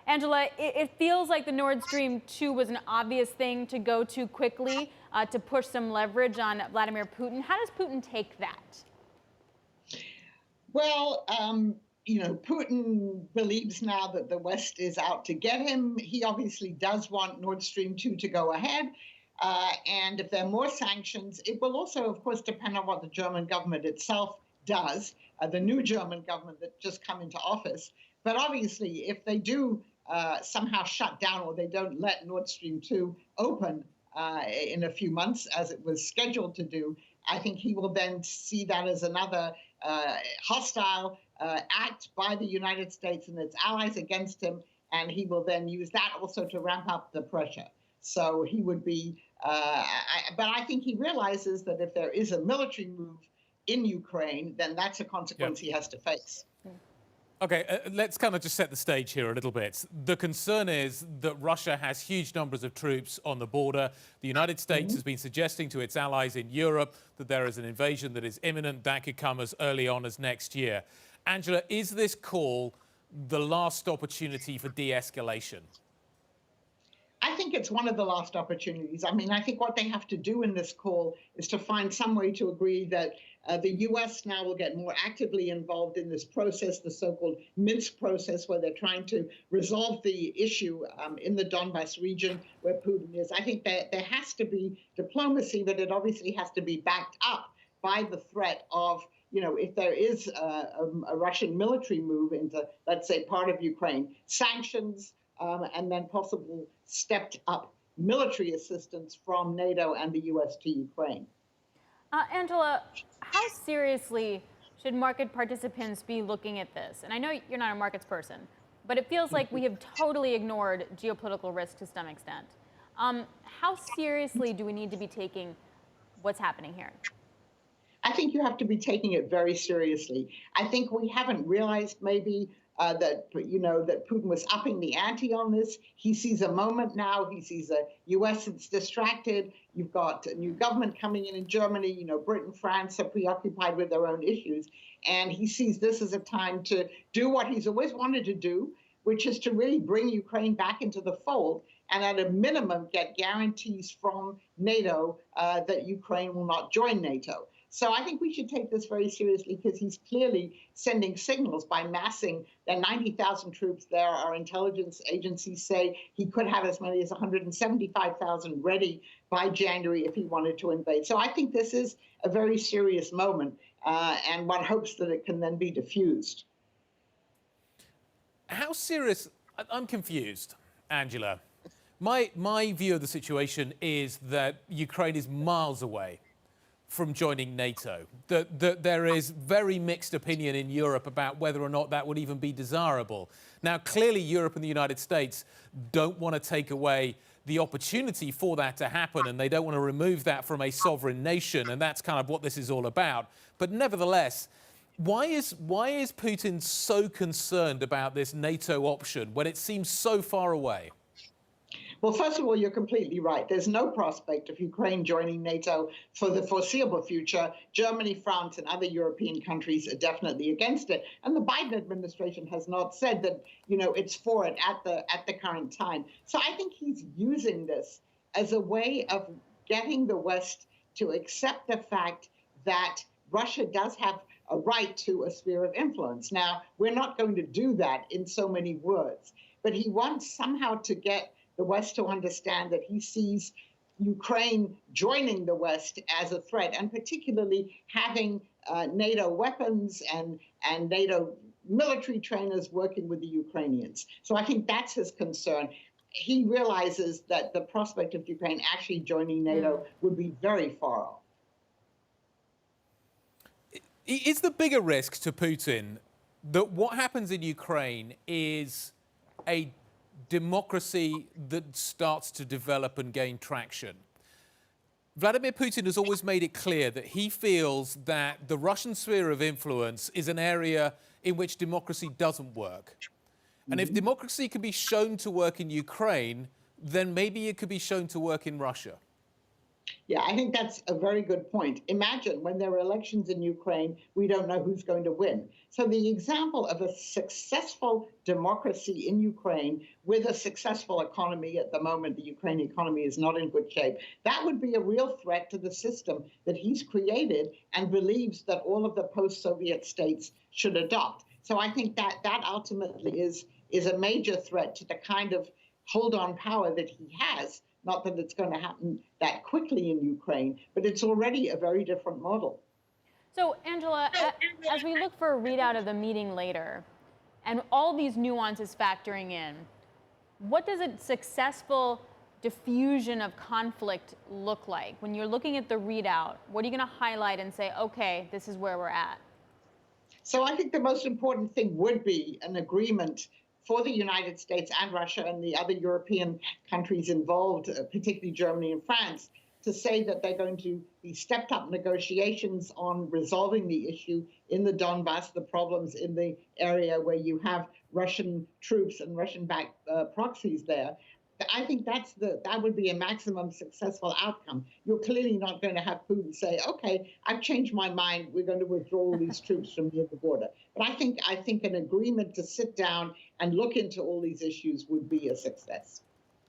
Angela, it feels like the Nord Stream 2 was an obvious thing to go to quickly to push some leverage on Vladimir Putin. How does Putin take that? Well, Putin believes now that the West is out to get him. He obviously does want Nord Stream 2 to go ahead. And if there are more sanctions, it will also, of course, depend on what the German government itself does, the new German government that just come into office. But obviously, if they do somehow shut down or they don't let Nord Stream 2 open in a few months, as it was scheduled to do, I think he will then see that as another hostile act by the United States and its allies against him, and he will then use that also to ramp up the pressure. So he would be, but I think he realizes that if there is a military move in Ukraine, then that's a consequence he has to face. Okay, let's kind of just set the stage here a little bit. The concern is that Russia has huge numbers of troops on the border. The United States has been suggesting to its allies in Europe that there is an invasion that is imminent. That could come as early on as next year. Angela, is this call the last opportunity for de-escalation? I think it's one of the last opportunities. I mean, I think what they have to do in this call is to find some way to agree that the U.S. now will get more actively involved in this process, the so-called Minsk process, where they're trying to resolve the issue in the Donbas region where Putin is. I think that there has to be diplomacy, but it obviously has to be backed up by the threat of, if there is a Russian military move into, let's say, part of Ukraine, sanctions, and then possible stepped up military assistance from NATO and the U.S. to Ukraine. Angela, how seriously should market participants be looking at this? And I know you're not a markets person, but it feels like we have totally ignored geopolitical risk to some extent. How seriously do we need to be taking what's happening here? I think you have to be taking it very seriously. I think we haven't realized maybe that Putin was upping the ante on this. He sees a moment now. He sees a U.S. that's distracted. You've got a new government coming in Germany. Britain, France are preoccupied with their own issues. And he sees this as a time to do what he's always wanted to do, which is to really bring Ukraine back into the fold and at a minimum get guarantees from NATO that Ukraine will not join NATO. So I think we should take this very seriously because he's clearly sending signals by massing. There are 90,000 troops there. Our intelligence agencies say he could have as many as 175,000 ready by January if he wanted to invade. So I think this is a very serious moment, and one hopes that it can then be diffused. How serious? I'm confused, Angela. My view of the situation is that Ukraine is miles away from joining NATO, that there is very mixed opinion in Europe about whether or not that would even be desirable. Now, clearly, Europe and the United States don't want to take away the opportunity for that to happen, and they don't want to remove that from a sovereign nation, and that's kind of what this is all about. But nevertheless, why is Putin so concerned about this NATO option when it seems so far away? Well, first of all, you're completely right. There's no prospect of Ukraine joining NATO for the foreseeable future. Germany, France, and other European countries are definitely against it. And the Biden administration has not said that, it's for it at the current time. So I think he's using this as a way of getting the West to accept the fact that Russia does have a right to a sphere of influence. Now, we're not going to do that in so many words, but he wants somehow to get the West to understand that he sees Ukraine joining the West as a threat, and particularly having NATO weapons and NATO military trainers working with the Ukrainians. So I think that's his concern. He realizes that the prospect of Ukraine actually joining NATO would be very far off. Is the bigger risk to Putin that what happens in Ukraine is a democracy that starts to develop and gain traction? Vladimir Putin has always made it clear that he feels that the Russian sphere of influence is an area in which democracy doesn't work. And if democracy can be shown to work in Ukraine, then maybe it could be shown to work in Russia. Yeah, I think that's a very good point. Imagine when there are elections in Ukraine, we don't know who's going to win. So the example of a successful democracy in Ukraine with a successful economy at the moment, the Ukrainian economy is not in good shape. That would be a real threat to the system that he's created and believes that all of the post-Soviet states should adopt. So I think that that ultimately is a major threat to the kind of hold on power that he has. Not that it's going to happen that quickly in Ukraine, but it's already a very different model. So, Angela, as we look for a readout of the meeting later, and all these nuances factoring in, what does a successful diffusion of conflict look like? When you're looking at the readout, what are you going to highlight and say, okay, this is where we're at? So I think the most important thing would be an agreement for the United States and Russia and the other European countries involved, particularly Germany and France, to say that they're going to be stepped up negotiations on resolving the issue in the Donbass, the problems in the area where you have Russian troops and Russian-backed proxies there. I think that would be a maximum successful outcome. You're clearly not going to have Putin say, "Okay, I've changed my mind. We're going to withdraw all these troops from near the border." But I think an agreement to sit down and look into all these issues would be a success.